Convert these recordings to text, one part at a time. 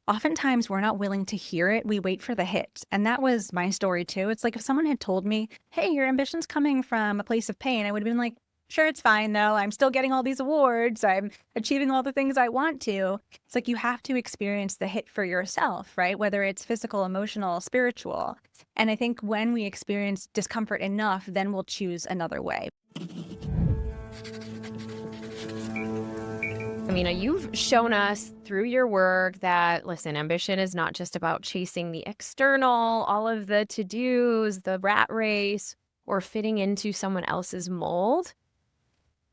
oftentimes we're not willing to hear it. We wait for the hit. And that was my story too. It's like if someone had told me, hey, your ambition's coming from a place of pain, I would have been like, sure, it's fine though. I'm still getting all these awards. I'm achieving all the things I want to. It's like you have to experience the hit for yourself, right? Whether it's physical, emotional, spiritual. And I think when we experience discomfort enough, then we'll choose another way. Amina, you've shown us through your work that, listen, ambition is not just about chasing the external, all of the to-dos, the rat race, or fitting into someone else's mold.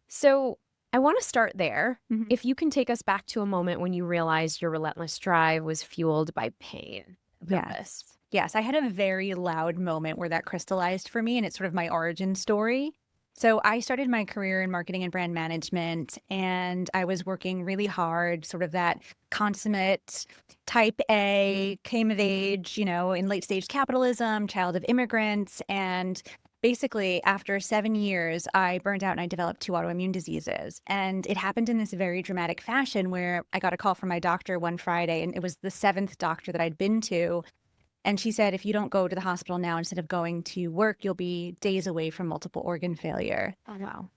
So I want to start there. Mhm. If you can take us back to a moment when you realized your relentless drive was fueled by pain, purpose. Yes, I had a very loud moment where that crystallized for me, and it's sort of my origin story. So I started my career in marketing and brand management, and I was working really hard, sort of that consummate type A, came of age, in late stage capitalism, child of immigrants. And basically, after 7 years, I burned out and I developed 2 autoimmune diseases. And it happened in this very dramatic fashion where I got a call from my doctor one Friday, and it was the seventh doctor that I'd been to. And she said, if you don't go to the hospital now instead of going to work, you'll be days away from multiple organ failure. Oh, wow.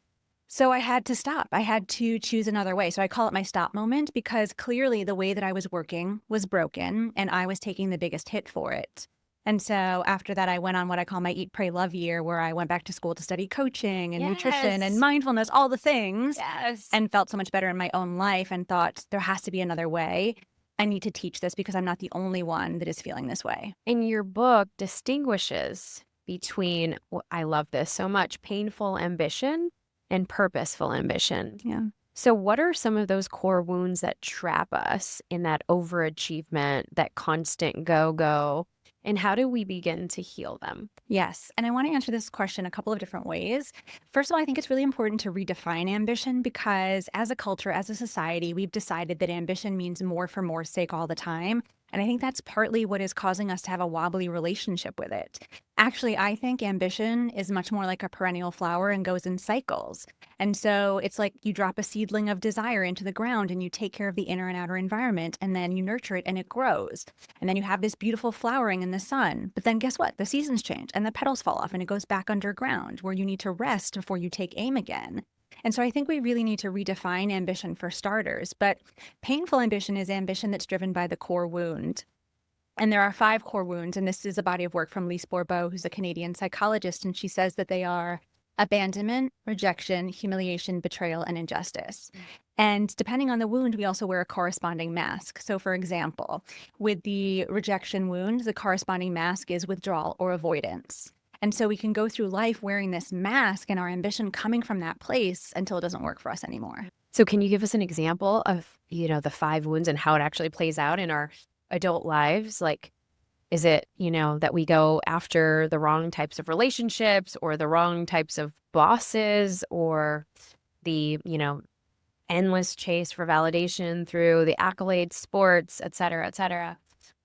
So I had to stop. I had to choose another way. So I call it my stop moment because clearly the way that I was working was broken and I was taking the biggest hit for it. And so after that, I went on what I call my Eat, Pray, Love year, where I went back to school to study coaching and nutrition and Yes. mindfulness, all the things, Yes. and felt so much better in my own life and thought there has to be another way. I need to teach this because I'm not the only one that is feeling this way. And your book distinguishes between, I love this so much, painful ambition and purposeful ambition. Yeah. So what are some of those core wounds that trap us in that overachievement, that constant go? And how do we begin to heal them? Yes. And I want to answer this question a couple of different ways. First of all, I think it's really important to redefine ambition because as a culture, as a society, we've decided that ambition means more for more's sake all the time. And I think that's partly what is causing us to have a wobbly relationship with it. Actually, I think ambition is much more like a perennial flower and goes in cycles. And so it's like you drop a seedling of desire into the ground and you take care of the inner and outer environment and then you nurture it and it grows. And then you have this beautiful flowering in the sun. But then guess what? The seasons change and the petals fall off and it goes back underground where you need to rest before you take aim again. And so I think we really need to redefine ambition for starters. But painful ambition is ambition that's driven by the core wound. And there are 5 core wounds. And this is a body of work from Lise Bourbeau, who's a Canadian psychologist. And she says that they are abandonment, rejection, humiliation, betrayal, and injustice. And depending on the wound, we also wear a corresponding mask. So for example, with the rejection wound, the corresponding mask is withdrawal or avoidance. And so we can go through life wearing this mask and our ambition coming from that place until it doesn't work for us anymore. So can you give us an example of, the 5 wounds and how it actually plays out in our adult lives? Like, is it, that we go after the wrong types of relationships or the wrong types of bosses or the, endless chase for validation through the accolades, sports, et cetera, et cetera?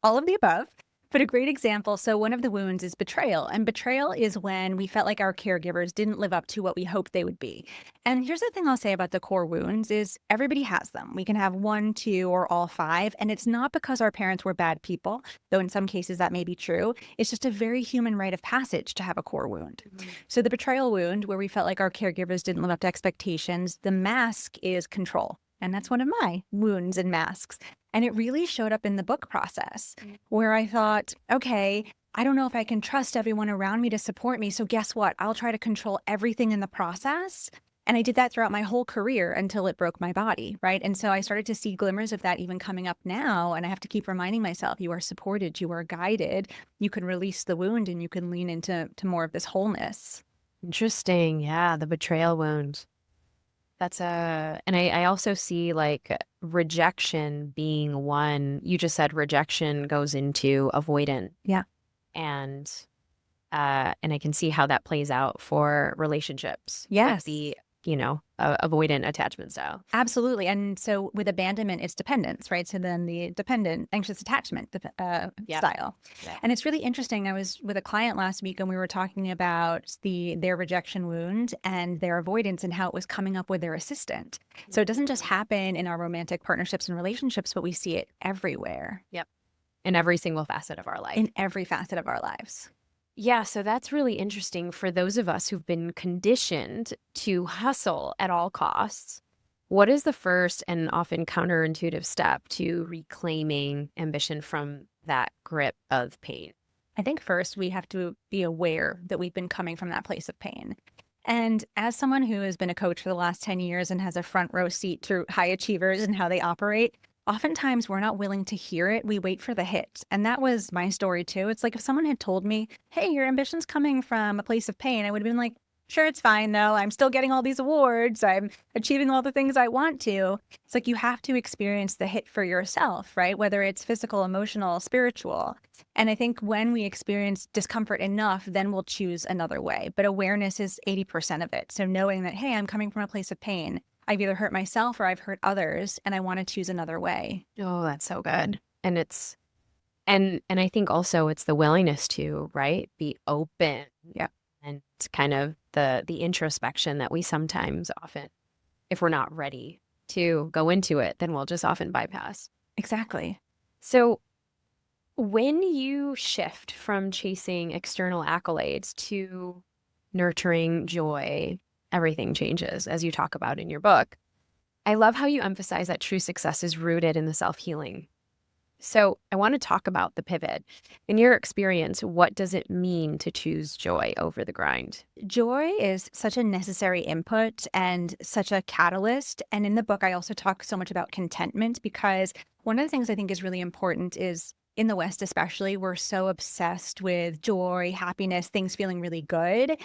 All of the above. But a great example, so one of the wounds is betrayal. And betrayal is when we felt like our caregivers didn't live up to what we hoped they would be. And here's the thing I'll say about the core wounds is everybody has them. We can have 1, 2, or all 5. And it's not because our parents were bad people, though in some cases that may be true. It's just a very human rite of passage to have a core wound. So the betrayal wound, where we felt like our caregivers didn't live up to expectations, the mask is control. And that's one of my wounds and masks. And it really showed up in the book process where I thought, okay, I don't know if I can trust everyone around me to support me. So guess what? I'll try to control everything in the process. And I did that throughout my whole career until it broke my body, right? And so I started to see glimmers of that even coming up now. And I have to keep reminding myself, you are supported, you are guided, you can release the wound and you can lean into more of this wholeness. Interesting. Yeah, the betrayal wound. And I also see like rejection being one. You just said rejection goes into avoidant. Yeah. And I can see how that plays out for relationships. Yes. Like avoidant attachment style. Absolutely. And so with abandonment, it's dependence, right? So then the dependent, anxious attachment Yep. style. Yep. And it's really interesting. I was with a client last week and we were talking about their rejection wound and their avoidance and how it was coming up with their assistant. So it doesn't just happen in our romantic partnerships and relationships, but we see it everywhere. Yep. In every single facet of our life. In every facet of our lives. Yeah, so that's really interesting for those of us who've been conditioned to hustle at all costs. What is the first and often counterintuitive step to reclaiming ambition from that grip of pain? I think first we have to be aware that we've been coming from that place of pain. And as someone who has been a coach for the last 10 years and has a front row seat to high achievers and how they operate, oftentimes we're not willing to hear it. We wait for the hit. And that was my story too. It's like if someone had told me, hey, your ambition's coming from a place of pain, I would have been like, sure, it's fine though. I'm still getting all these awards. I'm achieving all the things I want to. It's like you have to experience the hit for yourself, right? Whether it's physical, emotional, spiritual. And I think when we experience discomfort enough, then we'll choose another way. But awareness is 80% of it. So knowing that, hey, I'm coming from a place of pain. I've either hurt myself or I've hurt others, and I want to choose another way. Oh, that's so good. And it's and I think also it's the willingness to, right, be open. Yeah. And it's kind of the introspection that we sometimes often, if we're not ready to go into it, then we'll just often bypass. Exactly. So when you shift from chasing external accolades to nurturing joy, everything changes, as you talk about in your book. I love how you emphasize that true success is rooted in the self-healing. So I want to talk about the pivot. In your experience, what does it mean to choose joy over the grind? Joy is such a necessary input and such a catalyst. And in the book, I also talk so much about contentment because one of the things I think is really important is in the West, especially, we're so obsessed with joy, happiness, things feeling really good.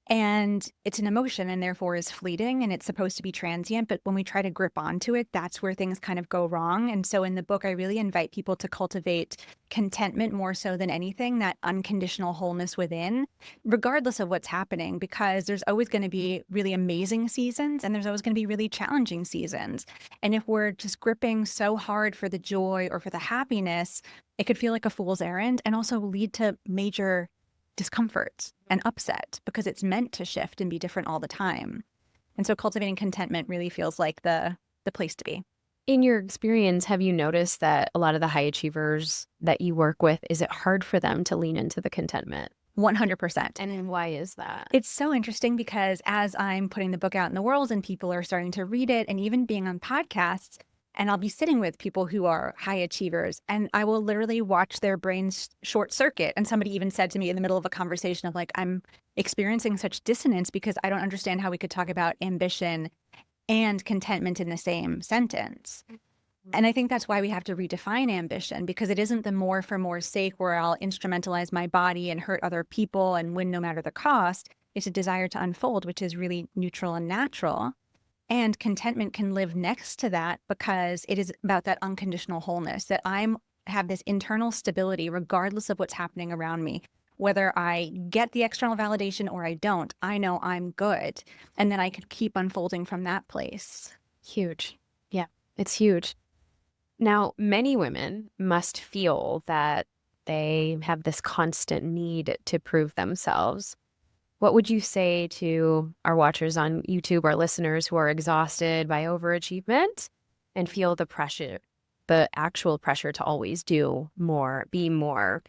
And it's an emotion and therefore is fleeting and it's supposed to be transient. But when we try to grip onto it, that's where things kind of go wrong. And so in the book, I really invite people to cultivate contentment more so than anything, that unconditional wholeness within, regardless of what's happening, because there's always going to be really amazing seasons and there's always going to be really challenging seasons. And if we're just gripping so hard for the joy or for the happiness, it could feel like a fool's errand and also lead to major discomfort and upset because it's meant to shift and be different all the time. And so cultivating contentment really feels like the place to be. In your experience, have you noticed that a lot of the high achievers that you work with, is it hard for them to lean into the contentment? 100%. And why is that? It's so interesting because as I'm putting the book out in the world and people are starting to read it and even being on podcasts, and I'll be sitting with people who are high achievers and I will literally watch their brains short circuit. And somebody even said to me in the middle of a conversation of like, I'm experiencing such dissonance because I don't understand how we could talk about ambition and contentment in the same sentence. And I think that's why we have to redefine ambition, because it isn't the more for more sake where I'll instrumentalize my body and hurt other people and win no matter the cost. It's a desire to unfold, which is really neutral and natural. And contentment can live next to that because it is about that unconditional wholeness, that I'm have this internal stability regardless of what's happening around me. Whether I get the external validation or I don't, I know I'm good. And then I could keep unfolding from that place. Huge. Yeah, it's huge. Now, many women must feel that they have this constant need to prove themselves. What would you say to our watchers on YouTube, our listeners who are exhausted by overachievement and feel the pressure, the actual pressure to always do more, be more,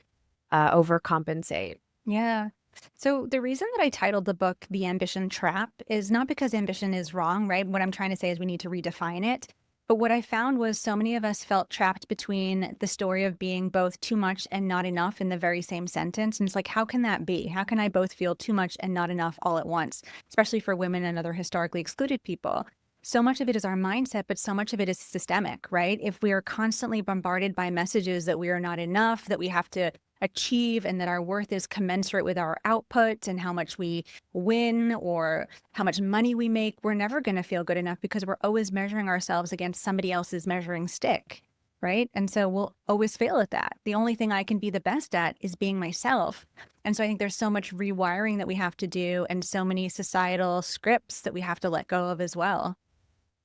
overcompensate? Yeah. So the reason that I titled the book The Ambition Trap is not because ambition is wrong, right? What I'm trying to say is we need to redefine it. But what I found was so many of us felt trapped between the story of being both too much and not enough in the very same sentence. And it's like, how can that be? How can I both feel too much and not enough all at once, especially for women and other historically excluded people? So much of it is our mindset, but so much of it is systemic, right? If we are constantly bombarded by messages that we are not enough, that we have to achieve, and that our worth is commensurate with our output and how much we win or how much money we make, we're never going to feel good enough because we're always measuring ourselves against somebody else's measuring stick, right? And so we'll always fail at that. The only thing I can be the best at is being myself. And so I think there's so much rewiring that we have to do and so many societal scripts that we have to let go of as well.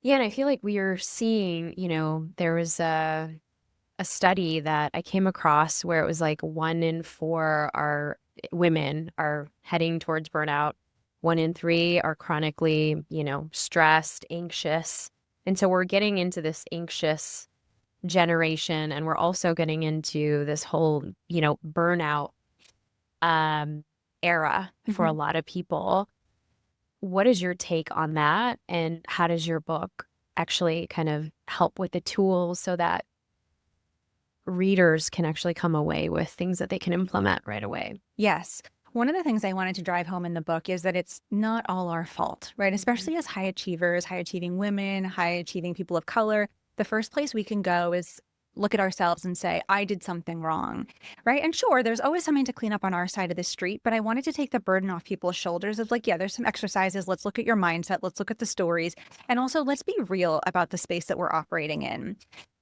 Yeah, and I feel like we are seeing, there was a study that I came across where it was like 1 in 4 are women are heading towards burnout. 1 in 3 are chronically, stressed, anxious. And so we're getting into this anxious generation, and we're also getting into this whole, burnout um era for a Mhm. lot of people. What is your take on that? And how does your book actually kind of help with the tools so that readers can actually come away with things that they can implement right away? Yes. One of the things I wanted to drive home in the book is that it's not all our fault, right? Mhm. Especially as high achievers, high achieving women, high achieving people of color. The first place we can go is look at ourselves and say, I did something wrong, right? And sure, there's always something to clean up on our side of the street, but I wanted to take the burden off people's shoulders of like, yeah, there's some exercises. Let's look at your mindset. Let's look at the stories. And also, let's be real about the space that we're operating in.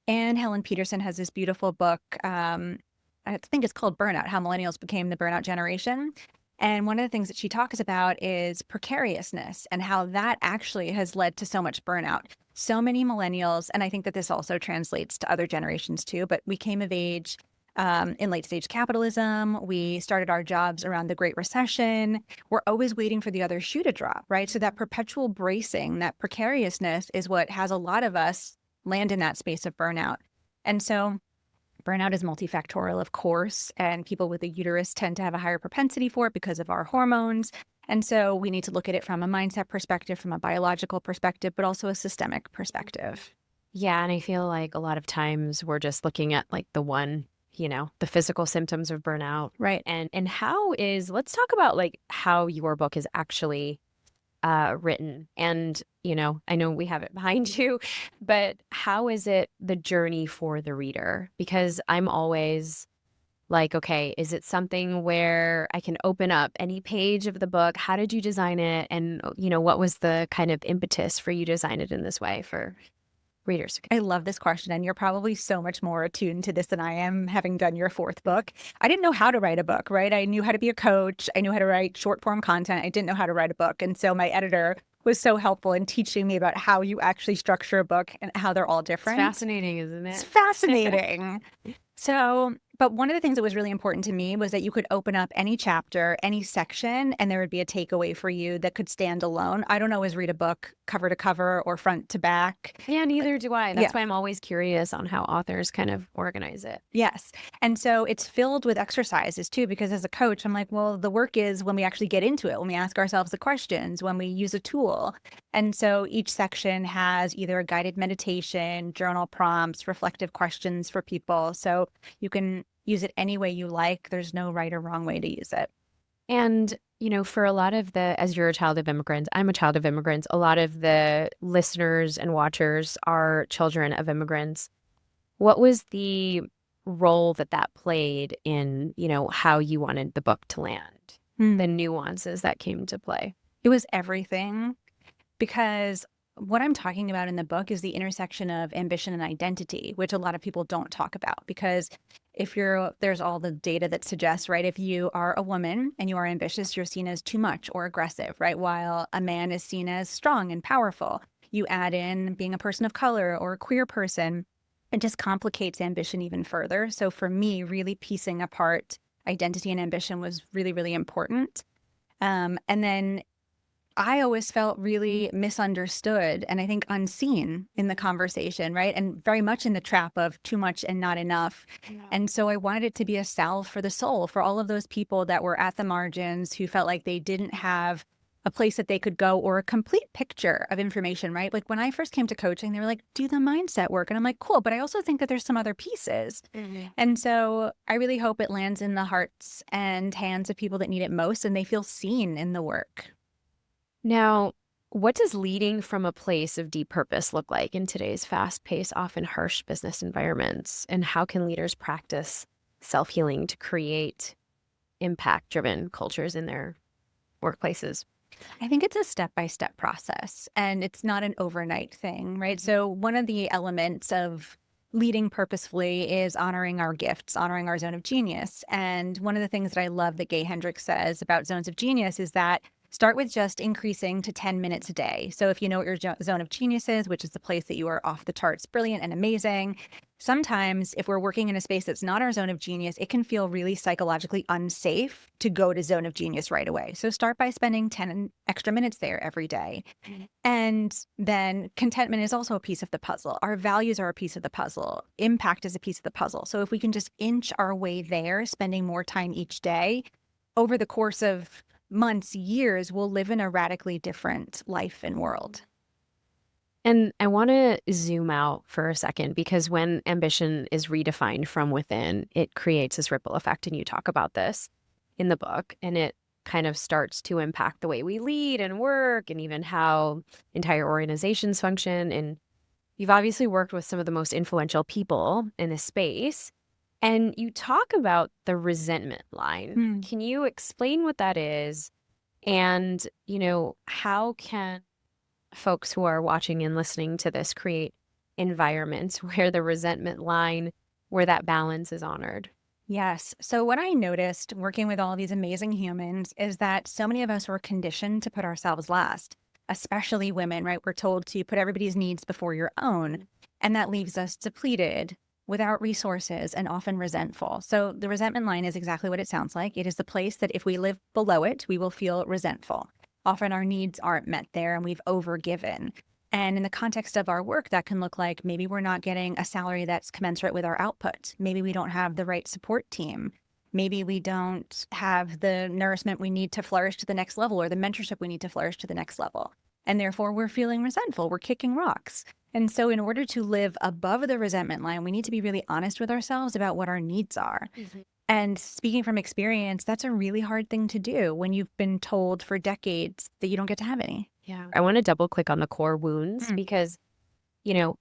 And Helen Peterson has this beautiful book. I think it's called Burnout, How Millennials Became the Burnout Generation. And one of the things that she talks about is precariousness and how that actually has led to so much burnout. So many millennials, and I think that this also translates to other generations too, but we came of age in late stage capitalism. We started our jobs around the Great Recession. We're always waiting for the other shoe to drop, right? So that perpetual bracing, that precariousness is what has a lot of us land in that space of burnout. And so burnout is multifactorial, of course, and people with a uterus tend to have a higher propensity for it because of our hormones. And so we need to look at it from a mindset perspective, from a biological perspective, but also a systemic perspective. Yeah, and I feel like a lot of times we're just looking at like the physical symptoms of burnout. Right. And how is let's talk about like how your book is actually written. And, I know we have it behind you, but how is it the journey for the reader? Because I'm always like, okay, is it something where I can open up any page of the book? How did you design it? And, what was the kind of impetus for you to design it in this way for readers? I love this question, and you're probably so much more attuned to this than I am, having done your fourth book. I didn't know how to write a book, right? I knew how to be a coach. I knew how to write short form content. I didn't know how to write a book. And so my editor was so helpful in teaching me about how you actually structure a book and how they're all It's different. fascinating, isn't It's it? fascinating. So, but one of the things that was really important to me was that you could open up any chapter, any section, and there would be a takeaway for you that could stand alone. I don't always read a book cover to cover or front to back. Yeah, neither do I. Yeah. That's why I'm always curious on how authors kind of organize it. Yes. And so it's filled with exercises too, because as a coach, I'm like, well, the work is when we actually get into it, when we ask ourselves the questions, when we use a tool. And so each section has either a guided meditation, journal prompts, reflective questions for people. So you can use it any way you like. There's no right or wrong way to use it. And, for a lot of as you're a child of immigrants, I'm a child of immigrants, a lot of the listeners and watchers are children of immigrants. What was the role that played in, how you wanted the book to land? The Hmm. nuances that came to play? It was everything. Because what I'm talking about in the book is the intersection of ambition and identity, which a lot of people don't talk about. Because there's all the data that suggests, right, if you are a woman and you are ambitious, you're seen as too much or aggressive, right? While a man is seen as strong and powerful. You add in being a person of color or a queer person, it just complicates ambition even further. So for me, really piecing apart identity and ambition was really, really important. And then I always felt really misunderstood and I think unseen in the conversation, right? And very much in the trap of too much and not enough. Yeah. And so I wanted it to be a salve for the soul for all of those people that were at the margins who felt like they didn't have a place that they could go or a complete picture of information, right? Like when I first came to coaching, they were like, do the mindset work. And I'm like, cool. But I also think that there's some other pieces. Mhm. And so I really hope it lands in the hearts and hands of people that need it most and they feel seen in the work. Now, what does leading from a place of deep purpose look like in today's fast-paced, often harsh business environments? And how can leaders practice self-healing to create impact-driven cultures in their workplaces? I think it's a step-by-step process and it's not an overnight thing, right? Mhm. So one of the elements of leading purposefully is honoring our gifts, honoring our zone of genius. And one of the things that I love that Gay Hendricks says about zones of genius is that start with just increasing to 10 minutes a day. So if you know what your zone of genius is, which is the place that you are off the charts brilliant and amazing, sometimes if we're working in a space that's not our zone of genius, it can feel really psychologically unsafe to go to zone of genius right away. So start by spending 10 extra minutes there every day. And then contentment is also a piece of the puzzle. Our values are a piece of the puzzle. Impact is a piece of the puzzle. So if we can just inch our way there, spending more time each day, over the course of months, years, we'll live in a radically different life and world. And I want to zoom out for a second, because when ambition is redefined from within, it creates this ripple effect. And you talk about this in the book, and it kind of starts to impact the way we lead and work, and even how entire organizations function. And you've obviously worked with some of the most influential people in this space. And you talk about the resentment line. Can you explain what that is? And, how can folks who are watching and listening to this create environments where the resentment line, where that balance is honored? Yes. So what I noticed working with all these amazing humans is that so many of us were conditioned to put ourselves last, especially women, right? We're told to put everybody's needs before your own. And that leaves us depleted, without resources, and often resentful. So the resentment line is exactly what it sounds like. It is the place that if we live below it, we will feel resentful. Often our needs aren't met there and we've overgiven. And in the context of our work, that can look like maybe we're not getting a salary that's commensurate with our output. Maybe we don't have the right support team. Maybe we don't have the nourishment we need to flourish to the next level, or the mentorship we need to flourish to the next level. And therefore, we're feeling resentful. We're kicking rocks. And so in order to live above the resentment line, we need to be really honest with ourselves about what our needs are. And speaking from experience, that's a really hard thing to do when you've been told for decades that you don't get to have any. Yeah. I want to double click on the core wounds, because,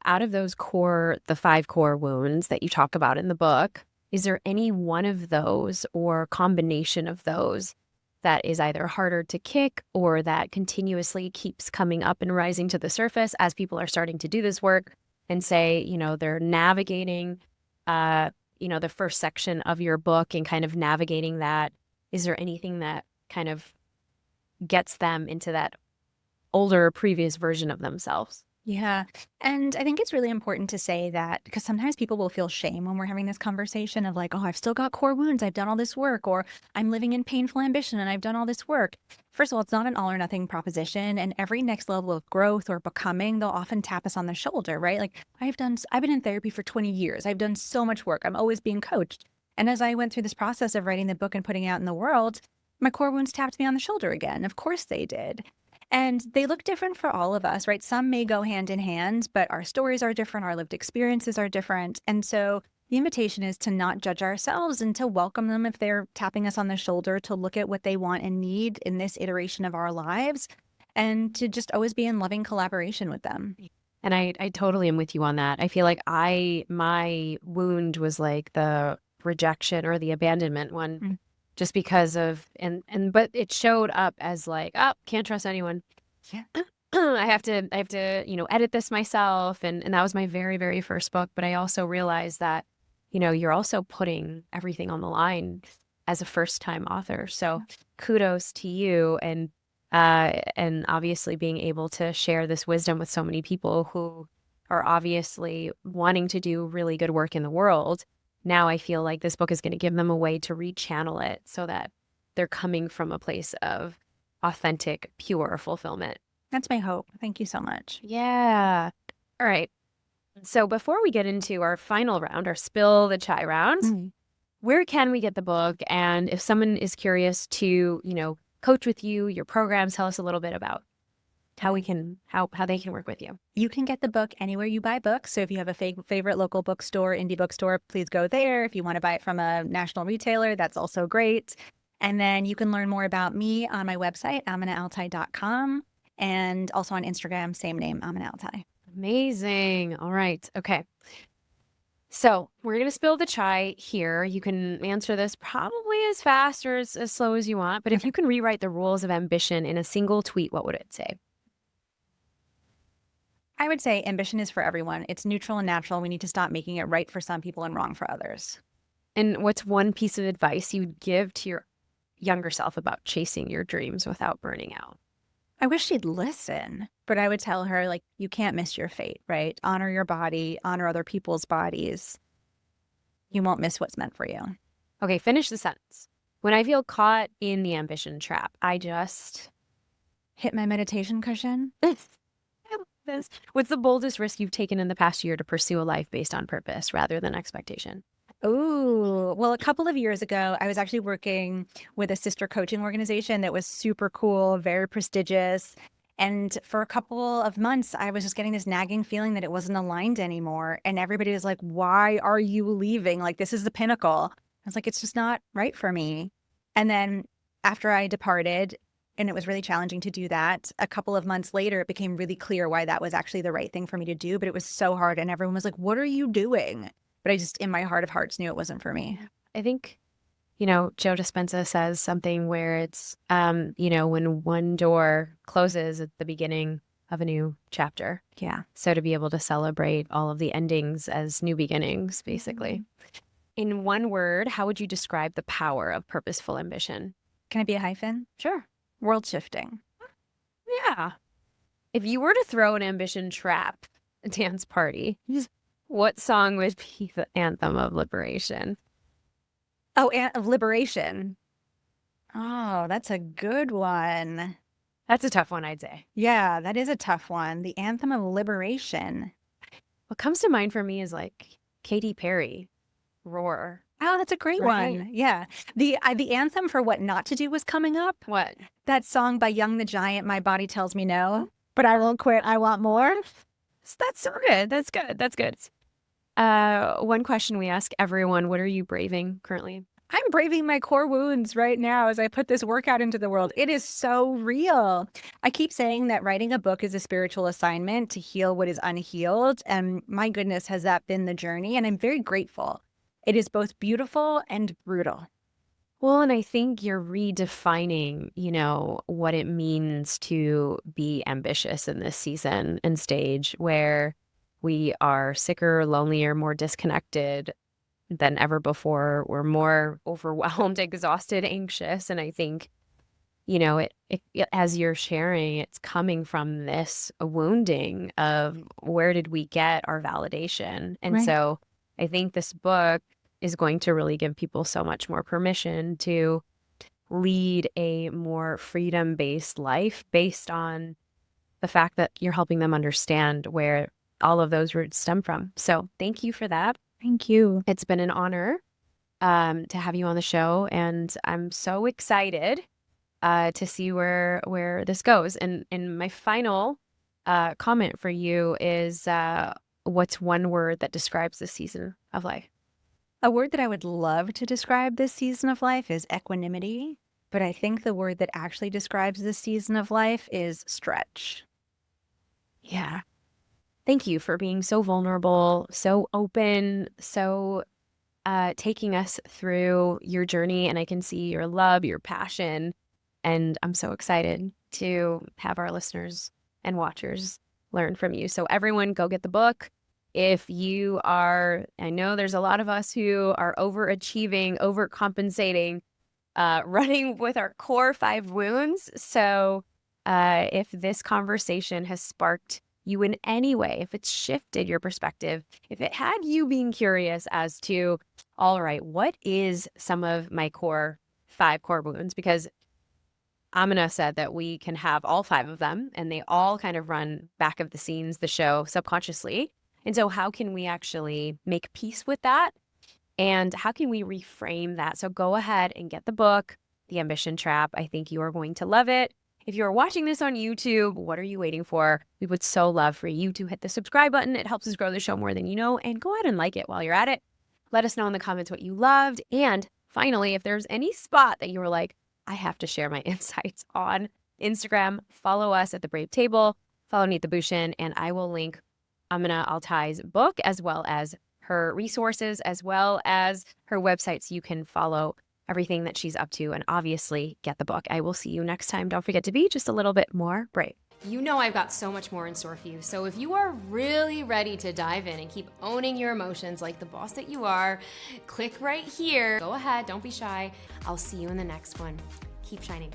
out of those the 5 core wounds that you talk about in the book, is there any one of those or combination of those that is either harder to kick, or that continuously keeps coming up and rising to the surface as people are starting to do this work and say, they're navigating, the first section of your book and kind of navigating that? Is there anything that kind of gets them into that older, previous version of themselves? Yeah. And I think it's really important to say that, because sometimes people will feel shame when we're having this conversation of like, oh, I've still got core wounds. I've done all this work, or I'm living in painful ambition and I've done all this work. First of all, it's not an all or nothing proposition. And every next level of growth or becoming, they'll often tap us on the shoulder, right? Like I've been in therapy for 20 years. I've done so much work. I'm always being coached. And as I went through this process of writing the book and putting it out in the world, my core wounds tapped me on the shoulder again. Of course they did. And they look different for all of us, right? Some may go hand in hand, but our stories are different. Our lived experiences are different. And so the invitation is to not judge ourselves and to welcome them if they're tapping us on the shoulder, to look at what they want and need in this iteration of our lives, and to just always be in loving collaboration with them. And I totally am with you on that. I feel like my wound was like the rejection or the abandonment one. Just because of, but it showed up as like, oh, can't trust anyone. Yeah. I have to, edit this myself. And that was my very, very first book. But I also realized that, you're also putting everything on the line as a first time author. So kudos to you. And obviously being able to share this wisdom with so many people who are obviously wanting to do really good work in the world. Now I feel like this book is going to give them a way to rechannel it so that they're coming from a place of authentic, pure fulfillment. That's my hope. Thank you so much. Yeah. All right. So before we get into our final round, our spill the chai round, where can we get the book? And if someone is curious to, coach with you, your programs, tell us a little bit about how they can work with you. You can get the book anywhere you buy books. So if you have a favorite local bookstore, indie bookstore, please go there. If you want to buy it from a national retailer, that's also great. And then you can learn more about me on my website, AminaAlTai.com, and also on Instagram, same name, Amina AlTai. Amazing. All right. Okay. So we're going to spill the chai here. You can answer this probably as fast or as slow as you want. But if you can rewrite the rules of ambition in a single tweet, what would it say? I would say ambition is for everyone. It's neutral and natural. We need to stop making it right for some people and wrong for others. And what's one piece of advice you'd give to your younger self about chasing your dreams without burning out? I wish she'd listen, but I would tell her, like, you can't miss your fate, right? Honor your body, honor other people's bodies. You won't miss what's meant for you. Okay, finish the sentence. When I feel caught in the ambition trap, I just Hit my meditation cushion. I love this. What's the boldest risk you've taken in the past year to pursue a life based on purpose rather than expectation? Oh, well, a couple of years ago, I was actually working with a sister coaching organization that was super cool, very prestigious. And for a couple of months, I was just getting this nagging feeling that it wasn't aligned anymore. And everybody was like, why are you leaving? Like, this is the pinnacle. I was like, it's just not right for me. And then after I departed, and it was really challenging to do that, a couple of months later, it became really clear why that was actually the right thing for me to do. But it was so hard. And everyone was like, what are you doing? But I just, in my heart of hearts, knew it wasn't for me. I think, Joe Dispenza says something where it's, when one door closes at the beginning of a new chapter. Yeah. So to be able to celebrate all of the endings as new beginnings, basically. In one word, how would you describe the power of purposeful ambition? Can I be a hyphen? Sure. World shifting. Yeah. If you were to throw an ambition trap dance party, what song would be the anthem of liberation? Oh, and of liberation. Oh, that's a good one. That's a tough one, I'd say. Yeah, that is a tough one. The anthem of liberation. What comes to mind for me is like Katy Perry, Roar. Oh, that's a great Right. one. Yeah. The anthem for what not to do was coming up. What? That song by Young the Giant, My Body Tells Me No, but I won't quit. I want more. That's so good. That's good. That's good. One question we ask everyone, what are you braving currently? I'm braving my core wounds right now as I put this workout into the world. It is so real. I keep saying that writing a book is a spiritual assignment to heal what is unhealed. And my goodness, has that been the journey? And I'm very grateful. It is both beautiful and brutal. Well, and I think you're redefining, what it means to be ambitious in this season and stage where we are sicker, lonelier, more disconnected than ever before. We're more overwhelmed, exhausted, anxious. And I think, as you're sharing, it's coming from this wounding of where did we get our validation? And Right. so I think this book is going to really give people so much more permission to lead a more freedom-based life based on the fact that you're helping them understand where all of those roots stem from. So thank you for that. Thank you. It's been an honor to have you on the show, and I'm so excited to see where this goes. And my final comment for you is what's one word that describes this season of life? A word that I would love to describe this season of life is equanimity, but I think the word that actually describes this season of life is stretch. Yeah. Thank you for being so vulnerable, so open, so taking us through your journey. And I can see your love, your passion. And I'm so excited to have our listeners and watchers learn from you. So everyone go get the book. If you are, I know there's a lot of us who are overachieving, overcompensating, running with our core 5 wounds. So if this conversation has sparked you in any way, if it's shifted your perspective, if it had you being curious as to, all right, what is some of my 5 core wounds? Because Amina said that we can have all 5 of them and they all kind of run back of the scenes, the show subconsciously. And so how can we actually make peace with that? And how can we reframe that? So go ahead and get the book, The Ambition Trap. I think you are going to love it. If you're watching this on YouTube, what are you waiting for? We would so love for you to hit the subscribe button. It helps us grow the show more than you know. And go ahead and like it while you're at it. Let us know in the comments what you loved. And finally, if there's any spot that you were like, I have to share my insights on Instagram, follow us at The Brave Table, follow Neeta Bhushan, and I will link Amina AlTai's book as well as her resources, as well as her website, so you can follow everything that she's up to and obviously get the book. I will see you next time. Don't forget to be just a little bit more brave. You know I've got so much more in store for you. So if you are really ready to dive in and keep owning your emotions like the boss that you are, click right here. Go ahead, don't be shy. I'll see you in the next one. Keep shining.